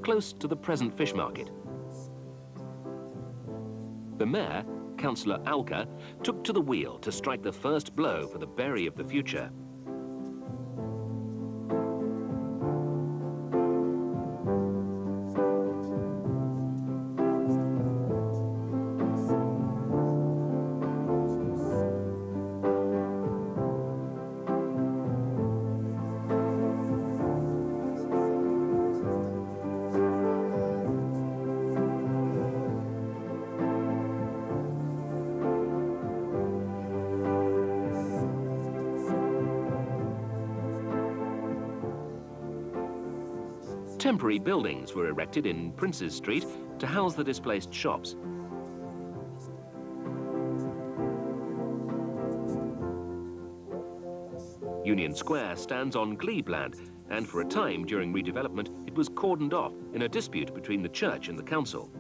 close to the present fish market. The mayor, Councillor Alka, took to the wheel to strike the first blow for the berry of the future. Temporary buildings were erected in Princes Street to house the displaced shops. Union Square stands on glebe land, and for a time during redevelopment it was cordoned off in a dispute between the church and the council.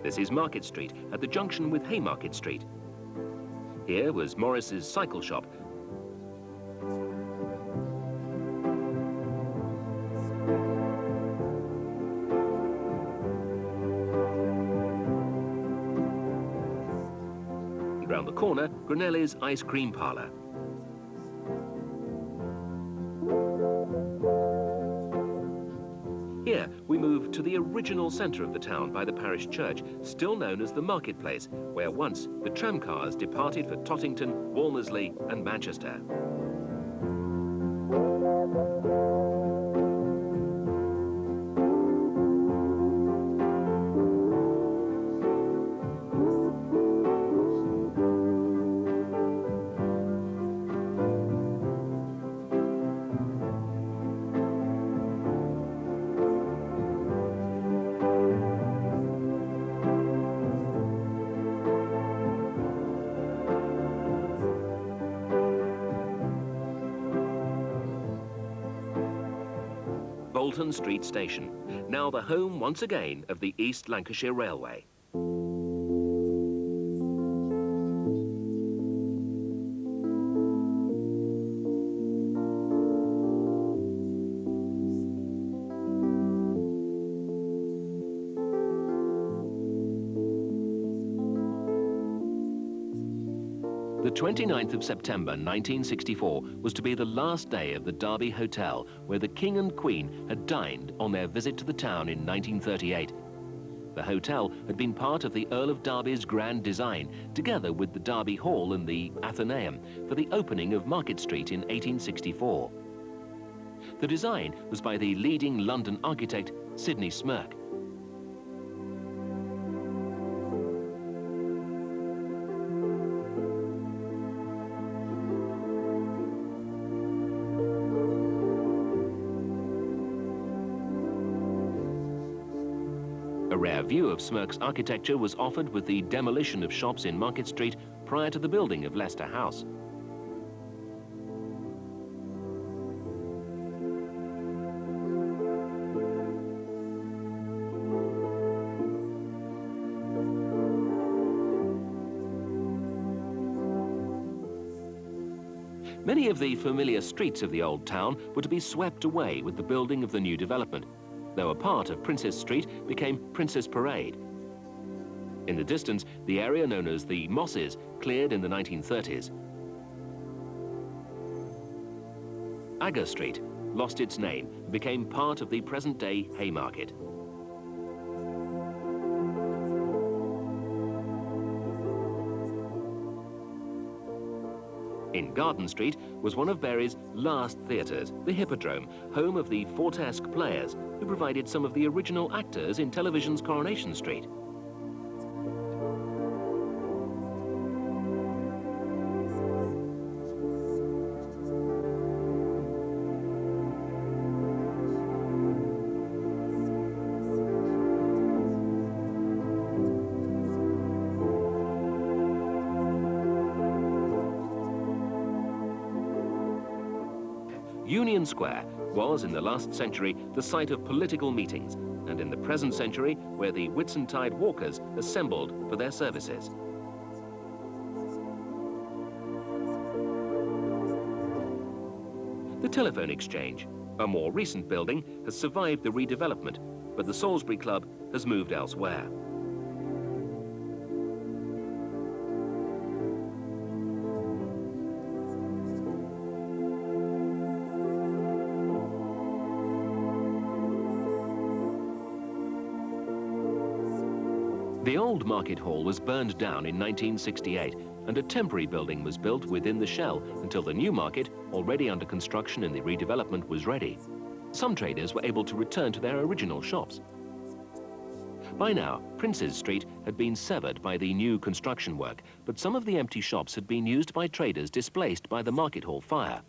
This is Market Street at the junction with Haymarket Street. Here was Morris's cycle shop. And round the corner, Granelli's ice cream parlour. Here, we move to the original centre of the town by the parish church, still known as the Marketplace, where once the tramcars departed for Tottington, Walmesley and Manchester. Bolton Street Station, now the home once again of the East Lancashire Railway. The 29th of September 1964 was to be the last day of the Derby Hotel, where the King and Queen had dined on their visit to the town in 1938. The hotel had been part of the Earl of Derby's grand design, together with the Derby Hall and the Athenaeum, for the opening of Market Street in 1864. The design was by the leading London architect, Sidney Smirke. A rare view of Smirke's architecture was offered with the demolition of shops in Market Street prior to the building of Leicester House. Many of the familiar streets of the old town were to be swept away with the building of the new development, though a part of Princess Street became Princess Parade. In the distance, the area known as the Mosses cleared in the 1930s. Agar Street lost its name and became part of the present-day Haymarket. In Garden Street was one of Bury's last theatres, the Hippodrome, home of the Fortesque Players, who provided some of the original actors in television's Coronation Street. Union Square was, in the last century, the site of political meetings, and in the present century, where the Whitsuntide Walkers assembled for their services. The telephone exchange, a more recent building, has survived the redevelopment, but the Salisbury Club has moved elsewhere. The old market hall was burned down in 1968, and a temporary building was built within the shell until the new market, already under construction in the redevelopment, was ready. Some traders were able to return to their original shops. By now, Princes Street had been severed by the new construction work, but some of the empty shops had been used by traders displaced by the market hall fire.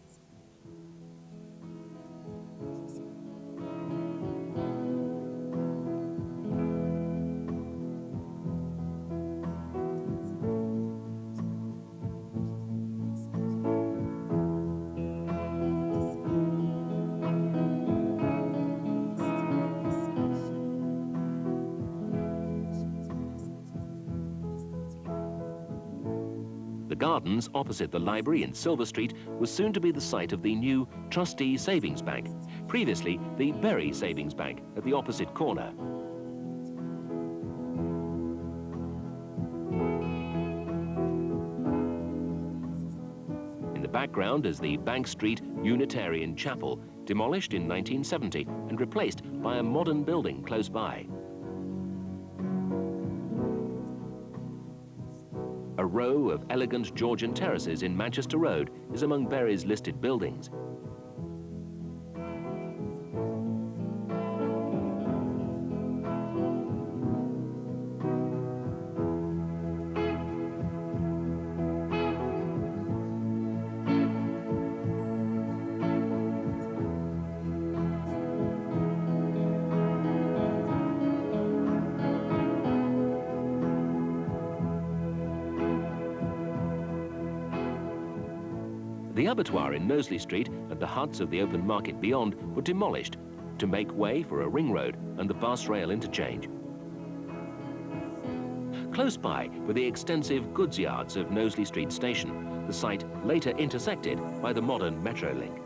The gardens opposite the library in Silver Street was soon to be the site of the new Trustee Savings Bank, previously the Bury Savings Bank at the opposite corner. In the background is the Bank Street Unitarian Chapel, demolished in 1970 and replaced by a modern building close by. A row of elegant Georgian terraces in Manchester Road is among Bury's listed buildings. The abattoir in Knowsley Street and the huts of the open market beyond were demolished to make way for a ring road and the bus rail interchange. Close by were the extensive goods yards of Knowsley Street Station, the site later intersected by the modern Metro link.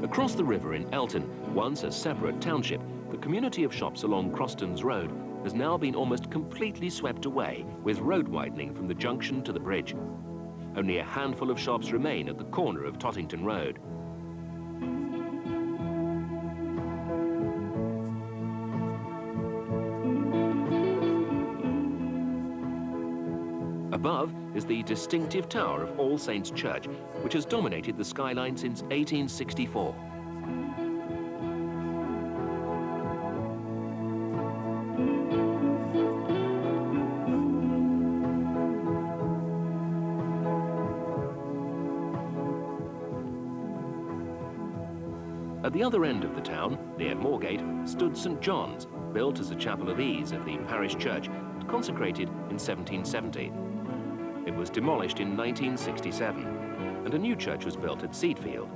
Across the river in Elton, once a separate township, the community of shops along Croston's Road has now been almost completely swept away with road widening from the junction to the bridge. Only a handful of shops remain at the corner of Tottington Road. Above is the distinctive tower of All Saints Church, which has dominated the skyline since 1864. At the other end of the town, near Moorgate, stood St. John's, built as a chapel of ease of the parish church and consecrated in 1770. It was demolished in 1967, and a new church was built at Seedfield.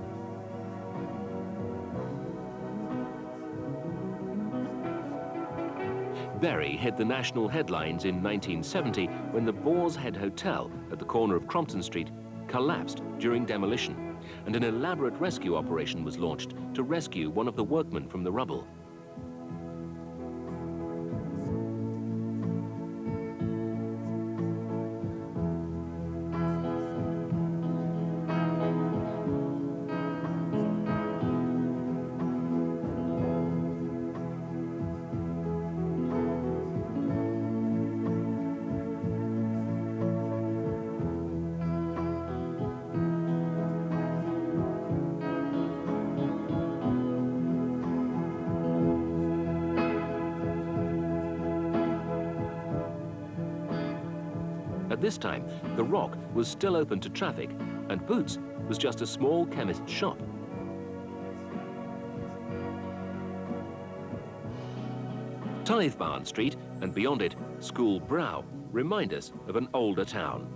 Bury hit the national headlines in 1970 when the Boar's Head Hotel at the corner of Crompton Street collapsed during demolition, and an elaborate rescue operation was launched to rescue one of the workmen from the rubble. At this time, the Rock was still open to traffic, and Boots was just a small chemist's shop. Tithe Barn Street and beyond it, School Brow, remind us of an older town.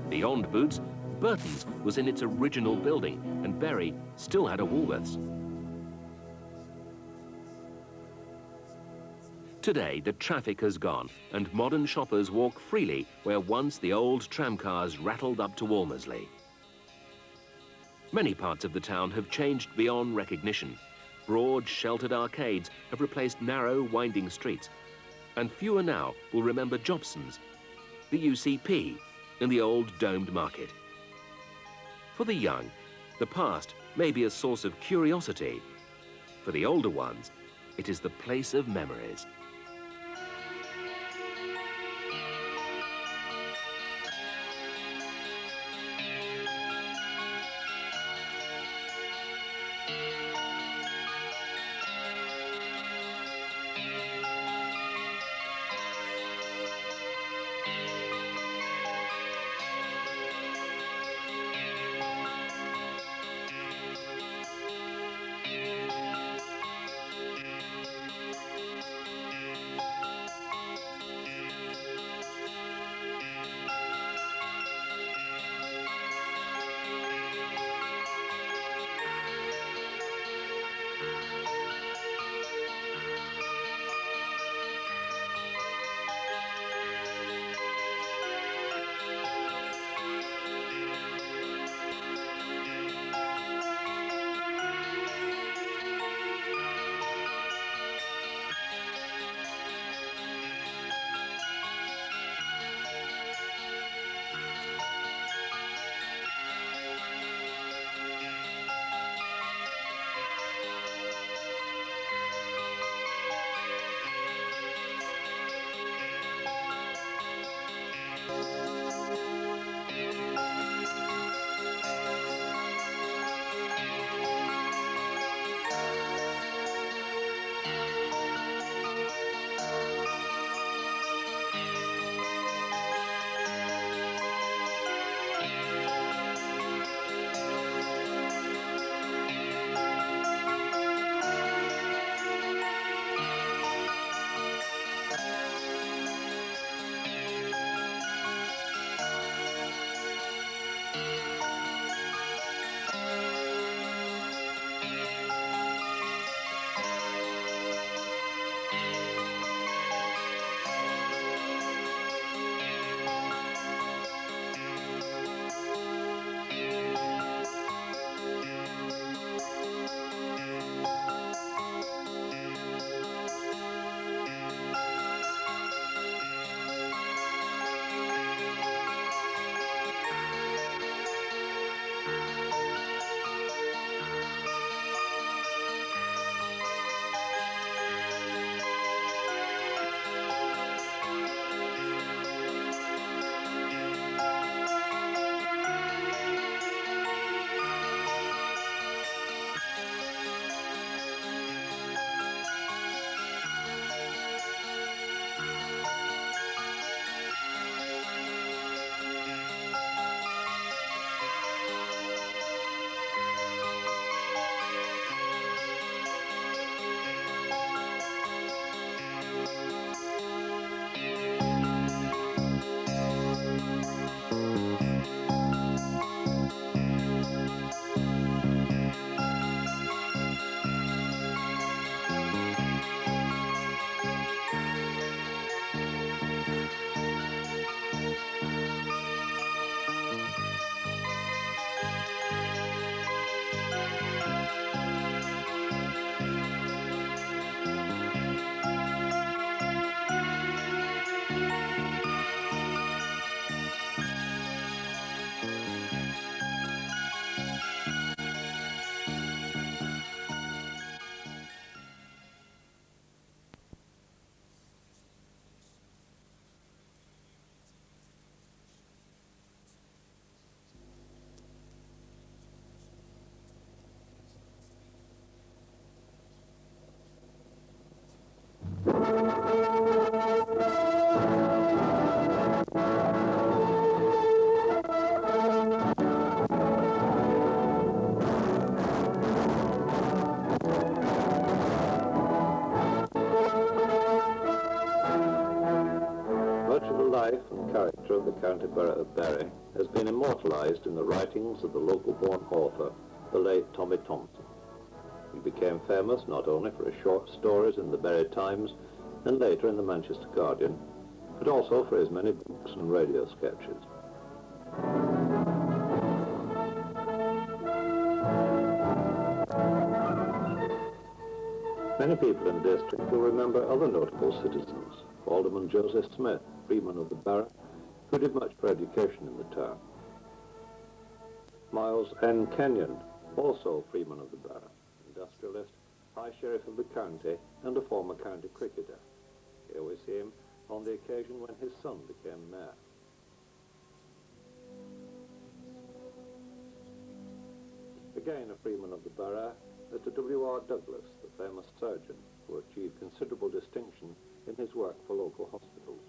Beyond Boots, Burton's was in its original building and Bury still had a Woolworths. Today, the traffic has gone and modern shoppers walk freely where once the old tramcars rattled up to Walmersley. Many parts of the town have changed beyond recognition. Broad, sheltered arcades have replaced narrow, winding streets, and fewer now will remember Jobson's, the UCP, and the old domed market. For the young, the past may be a source of curiosity. For the older ones, it is the place of memories. of the county borough of Bury has been immortalised in the writings of the local-born author, the late Tommy Thompson. He became famous not only for his short stories in the Bury Times and later in the Manchester Guardian, but also for his many books and radio sketches. Many people in the district will remember other notable citizens. Alderman Joseph Smith, freeman of the borough, who did much for education in the town. Miles N. Kenyon, also freeman of the borough, industrialist, High Sheriff of the county, and a former county cricketer. Here we see him on the occasion when his son became mayor. Again a freeman of the borough, Mr. W.R. Douglas, the famous surgeon, who achieved considerable distinction in his work for local hospitals.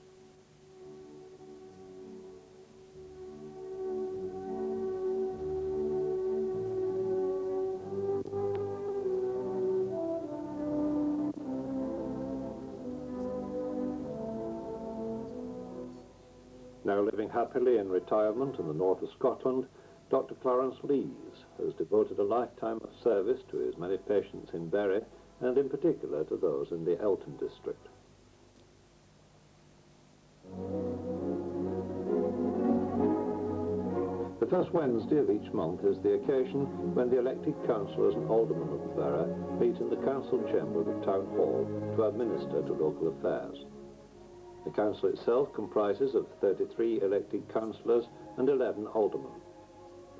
Now living happily in retirement in the north of Scotland, Dr. Clarence Lees has devoted a lifetime of service to his many patients in Bury, and in particular to those in the Elton district. The first Wednesday of each month is the occasion when the elected councillors and aldermen of the borough meet in the council chamber of the town hall to administer to local affairs. The council itself comprises of 33 elected councillors and 11 aldermen.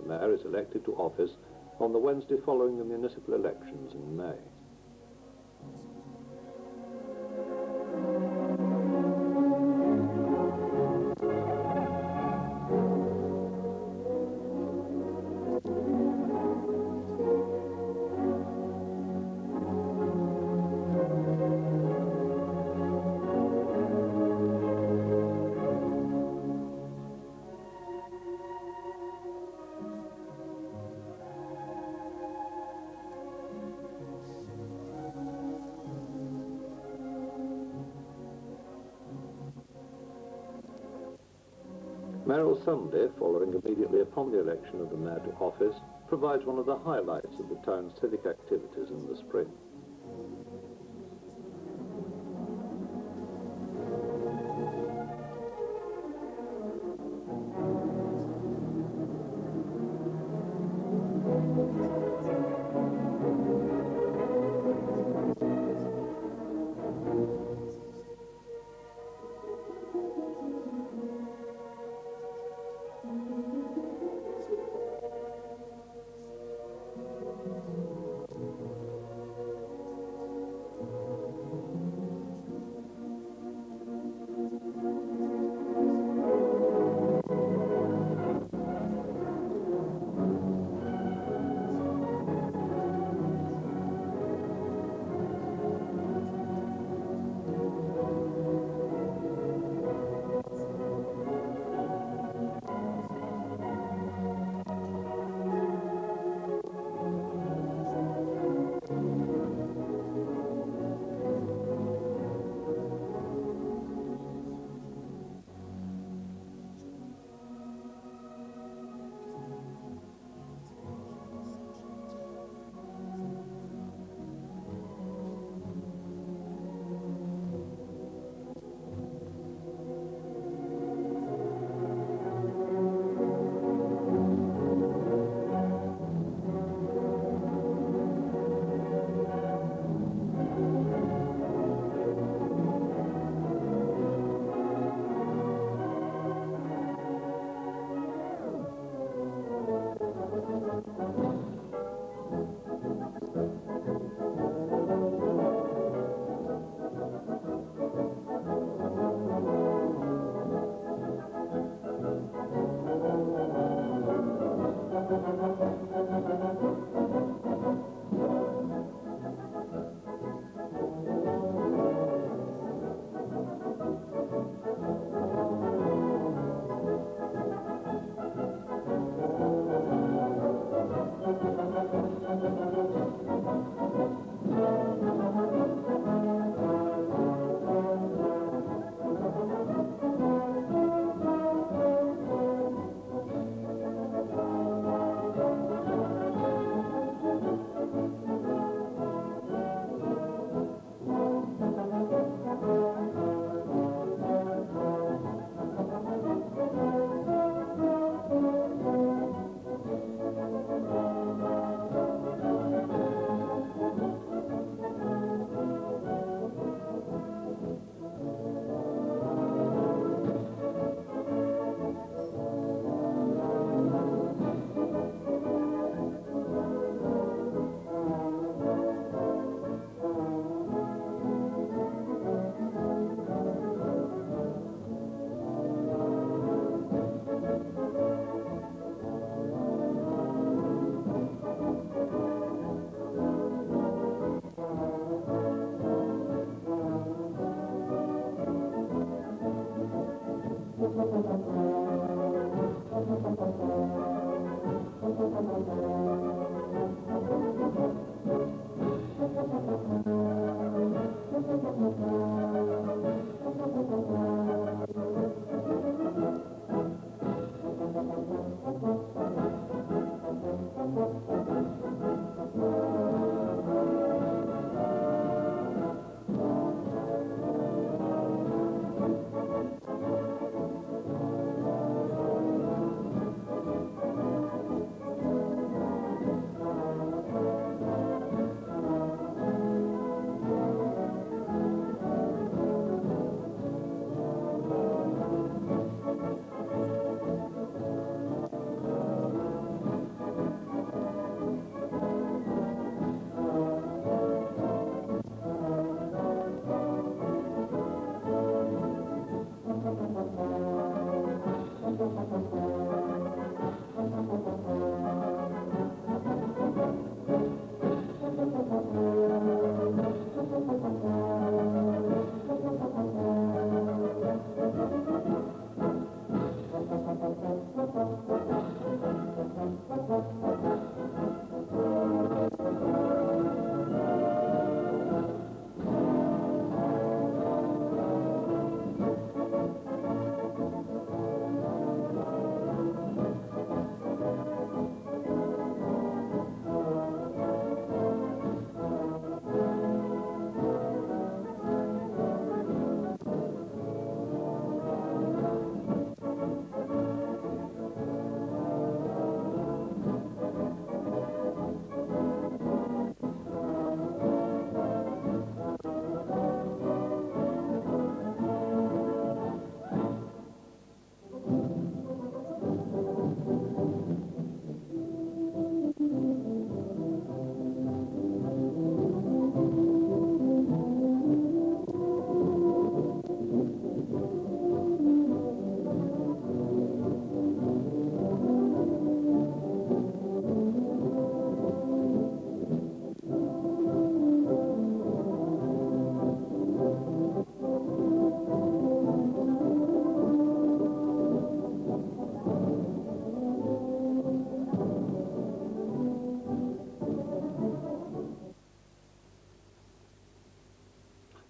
The mayor is elected to office on the Wednesday following the municipal elections in May. Mayoral Sunday, following immediately upon the election of the mayor to office, provides one of the highlights of the town's civic activities in the spring.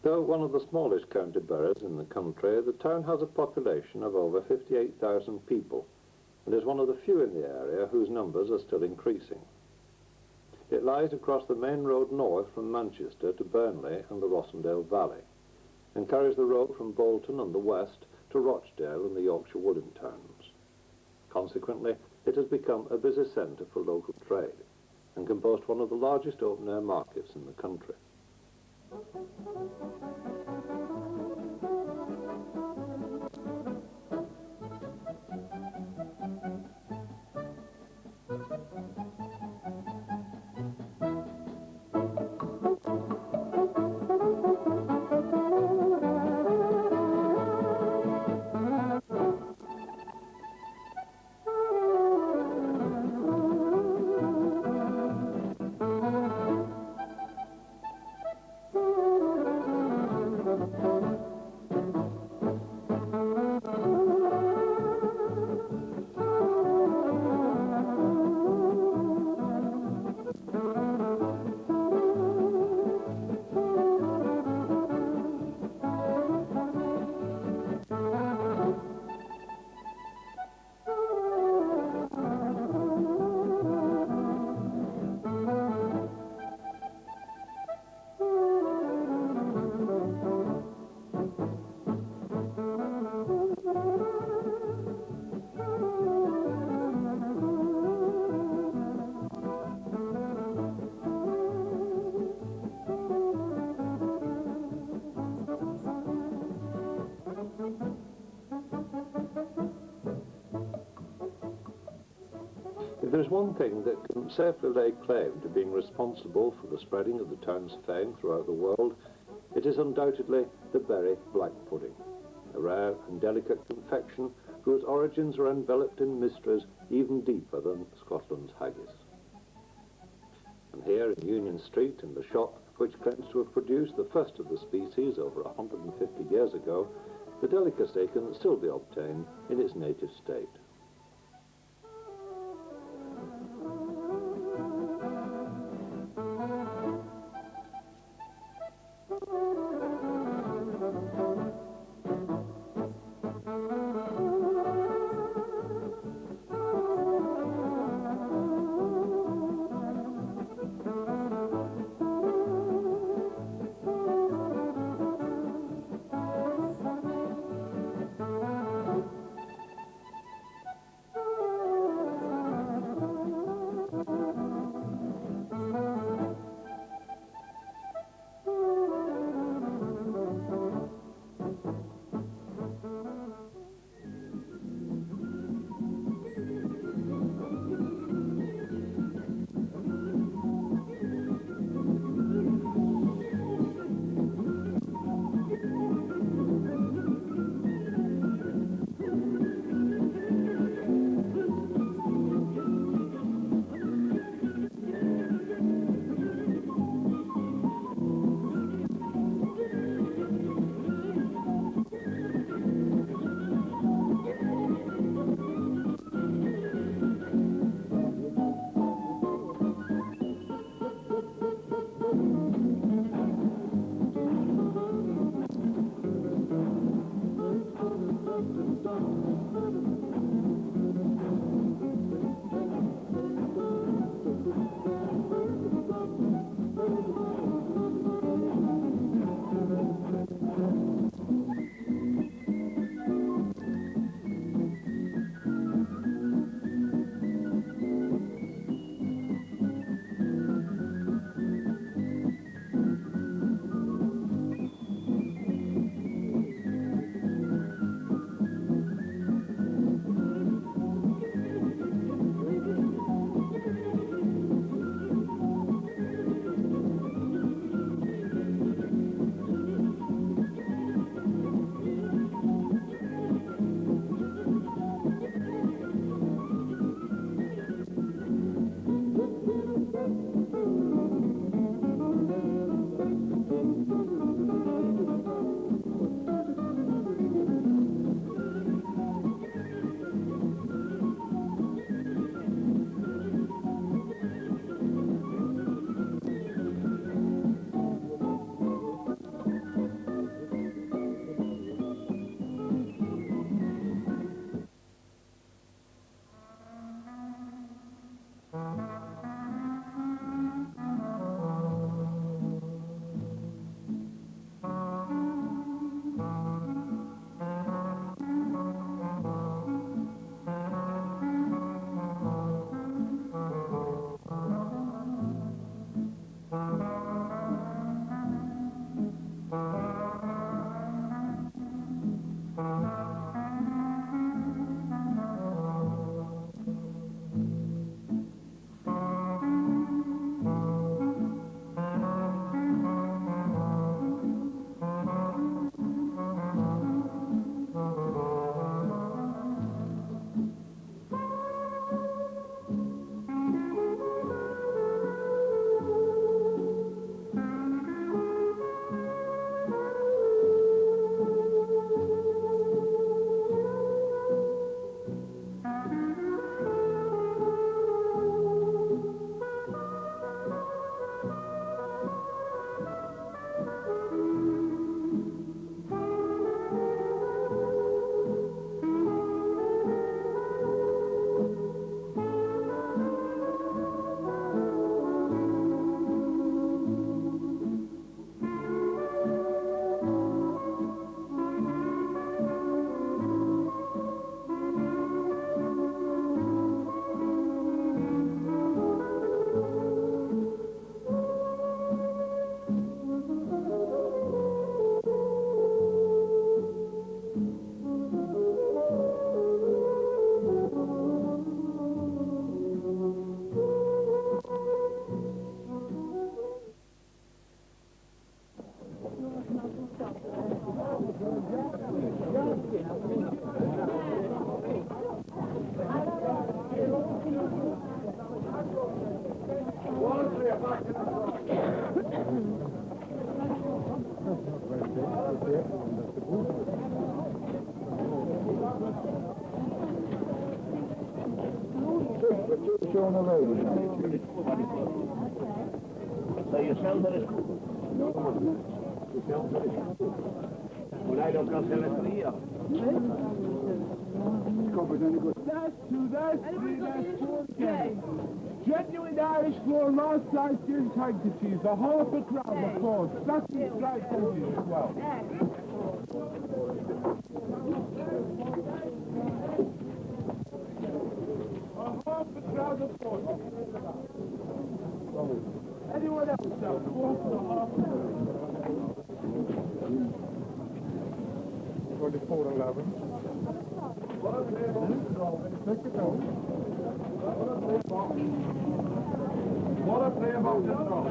Though one of the smallest county boroughs in the country, the town has a population of over 58,000 people and is one of the few in the area whose numbers are still increasing. It lies across the main road north from Manchester to Burnley and the Rossendale Valley, and carries the road from Bolton on the west to Rochdale and the Yorkshire Woodland towns. Consequently, it has become a busy centre for local trade and can boast one of the largest open-air markets in the country. If there's one thing that can safely lay claim to being responsible for the spreading of the town's fame throughout the world, it is undoubtedly the berry black pudding, a rare and delicate confection whose origins are enveloped in mysteries even deeper than Scotland's haggis. And here in Union Street, in the shop which claims to have produced the first of the species over 150 years ago, the delicacy can still be obtained in its native state. So je zelf dat is goed. Hoe hij dan kan zelf van hier. That's 2, that's 3, that's 4. Genuine Irish floor, large size gilt handkerchiefs, a half a crown, of course. That's the striped handkerchief as well. A half a crown, of course. Anyone else now? 4 for a half a crown. 24.11. Take it down. What a play about this song.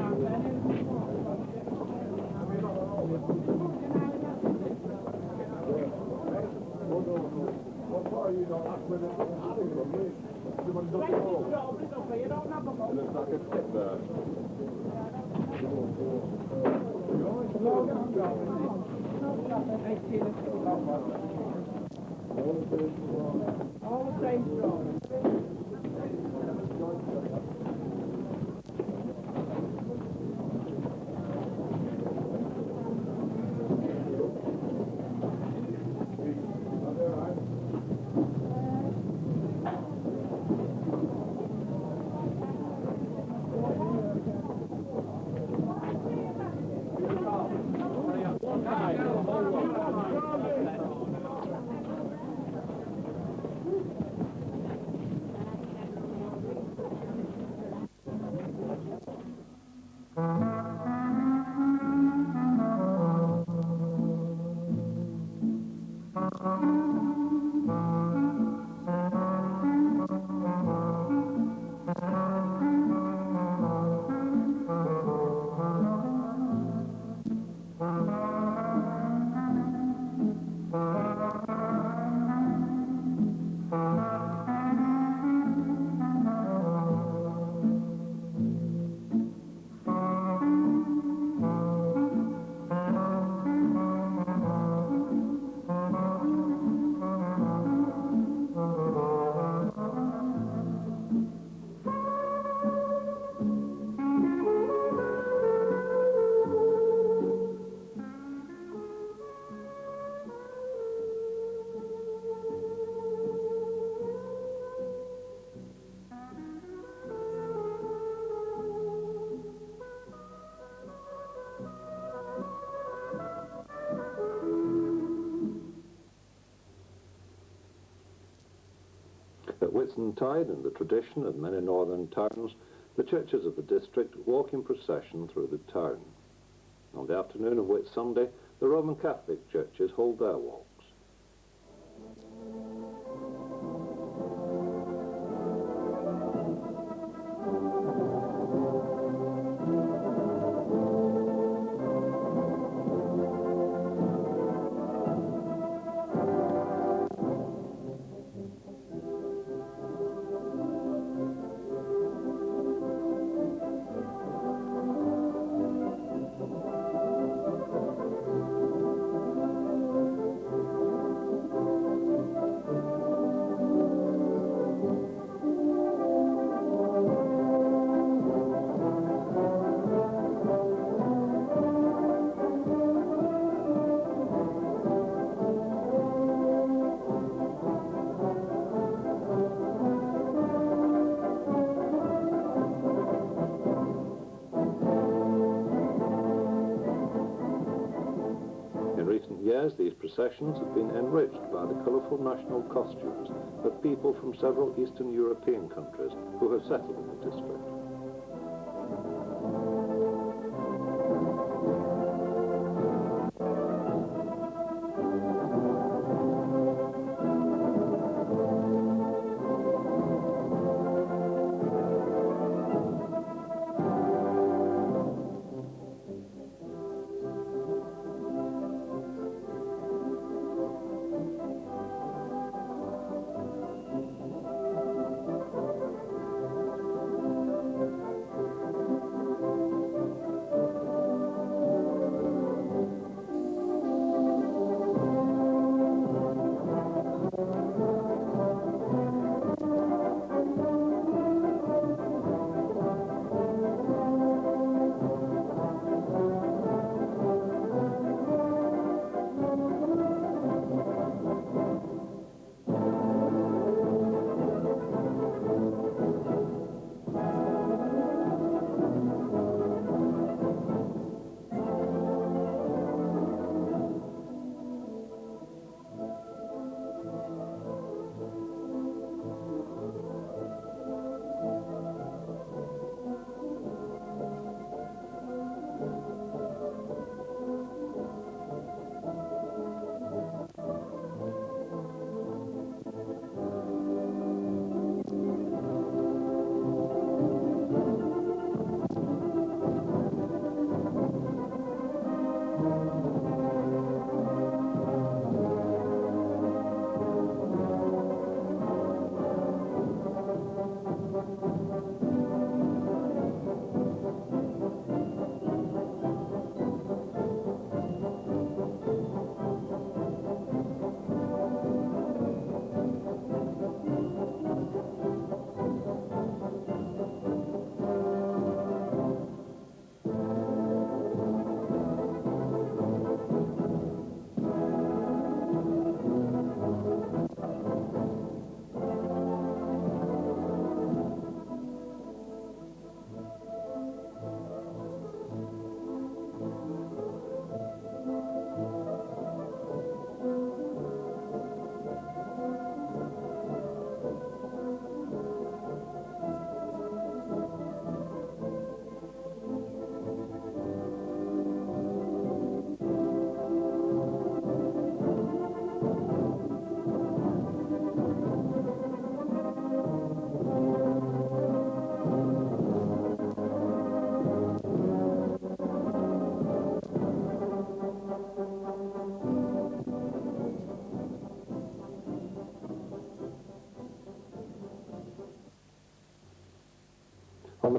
What are you not up with it? Looks like a tip there. All the same strong. At Whitsuntide, in the tradition of many northern towns, the churches of the district walk in procession through the town. On the afternoon of Whitsunday, the Roman Catholic churches hold their walks. In recent years, these processions have been enriched by the colourful national costumes of people from several Eastern European countries who have settled in the district.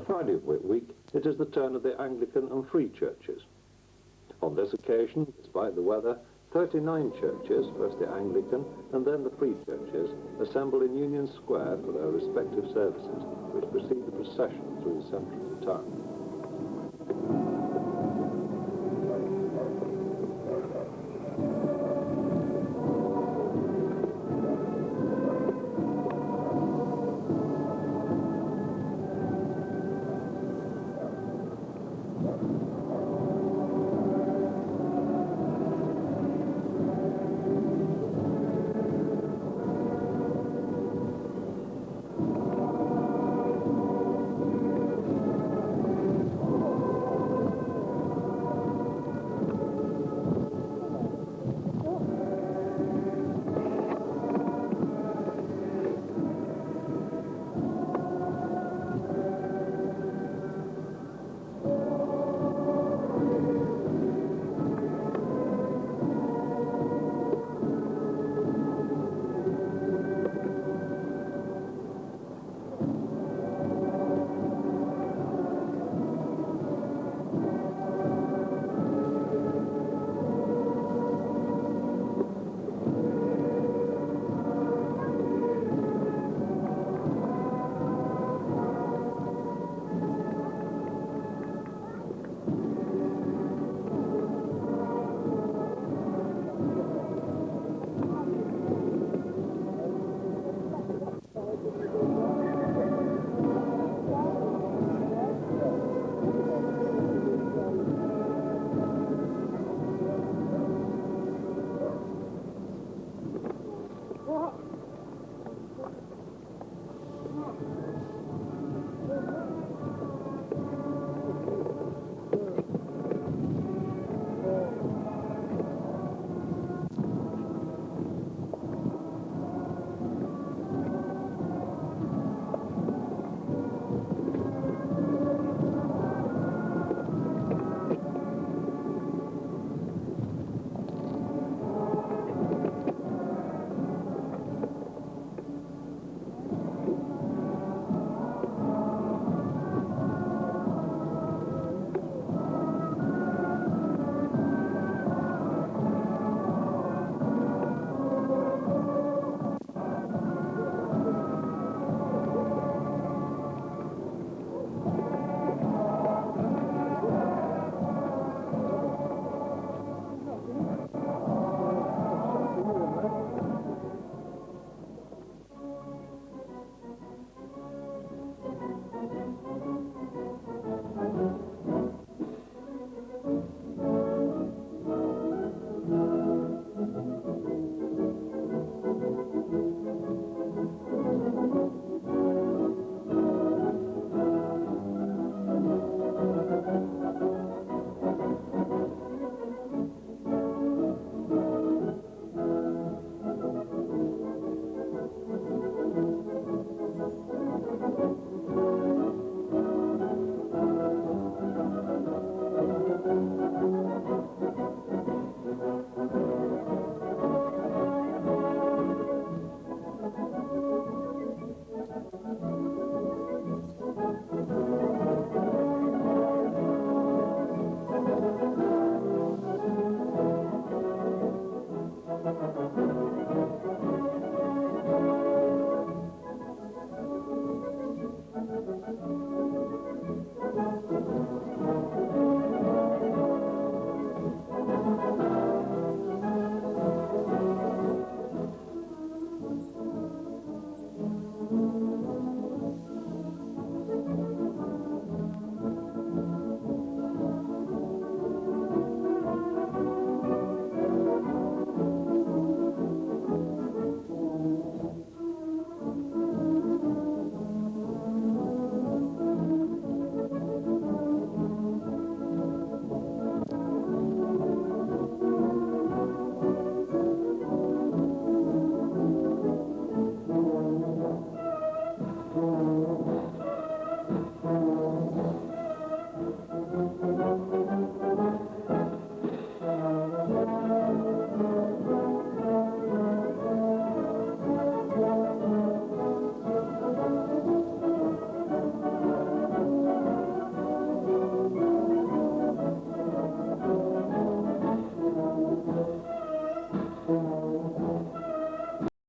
the Friday of Whit Week, it is the turn of the Anglican and Free churches. On this occasion, despite the weather, 39 churches, first the Anglican and then the Free churches, assemble in Union Square for their respective services, which precede the procession through the centre of the town.